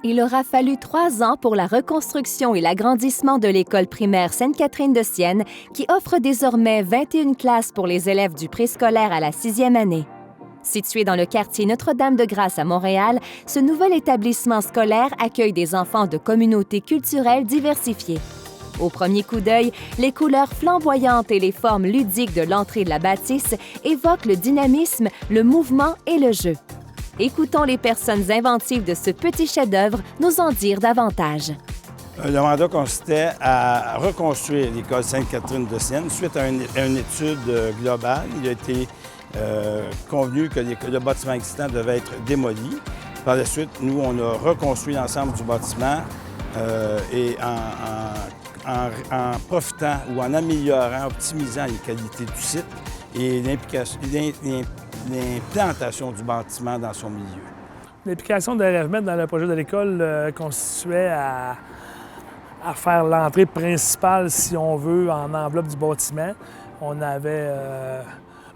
Il aura fallu 3 ans pour la reconstruction et l'agrandissement de l'école primaire Sainte-Catherine de Sienne, qui offre désormais 21 classes pour les élèves du préscolaire à la 6e année. Situé dans le quartier Notre-Dame-de-Grâce à Montréal, ce nouvel établissement scolaire accueille des enfants de communautés culturelles diversifiées. Au premier coup d'œil, les couleurs flamboyantes et les formes ludiques de l'entrée de la bâtisse évoquent le dynamisme, le mouvement et le jeu. Écoutons les personnes inventives de ce petit chef-d'œuvre nous en dire davantage. Le mandat consistait à reconstruire l'école Sainte-Catherine de Sienne suite à une étude globale. Il a été convenu que le bâtiment existant devait être démoli. Par la suite, nous, on a reconstruit l'ensemble du bâtiment et en profitant ou en améliorant, optimisant les qualités du site et l'implantation du bâtiment dans son milieu. L'implication de RFMet dans le projet de l'école constituait à faire l'entrée principale, si on veut, en enveloppe du bâtiment. On avait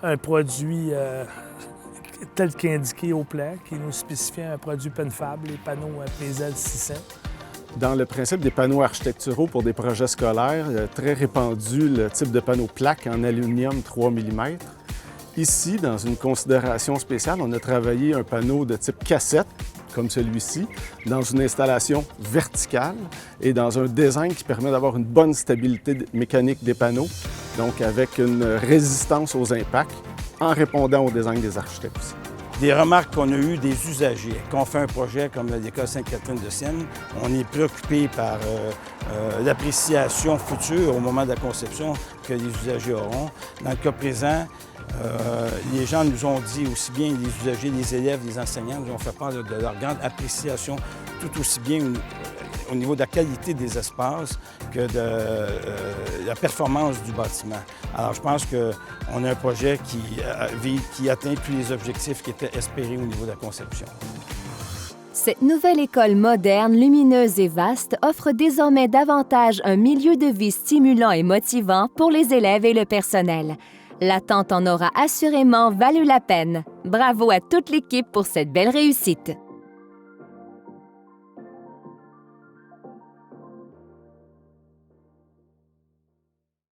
un produit tel qu'indiqué au plan, qui nous spécifiait un produit PenFab, les panneaux PZL 600. Dans le principe des panneaux architecturaux pour des projets scolaires, très répandu le type de panneau plaque en aluminium 3 mm. Ici, dans une considération spéciale, on a travaillé un panneau de type cassette, comme celui-ci, dans une installation verticale et dans un design qui permet d'avoir une bonne stabilité mécanique des panneaux, donc avec une résistance aux impacts, en répondant au design des architectes aussi. Des remarques qu'on a eues des usagers. Quand on fait un projet comme l'école Sainte-Catherine de Sienne, on est préoccupé par l'appréciation future au moment de la conception que les usagers auront. Dans le cas présent, les gens nous ont dit, aussi bien les usagers, les élèves, les enseignants, nous ont fait part de leur grande appréciation, tout aussi bien au niveau de la qualité des espaces que de la performance du bâtiment. Alors, je pense qu'on a un projet qui atteint tous les objectifs qui étaient espérés au niveau de la conception. Cette nouvelle école moderne, lumineuse et vaste offre désormais davantage un milieu de vie stimulant et motivant pour les élèves et le personnel. L'attente en aura assurément valu la peine. Bravo à toute l'équipe pour cette belle réussite.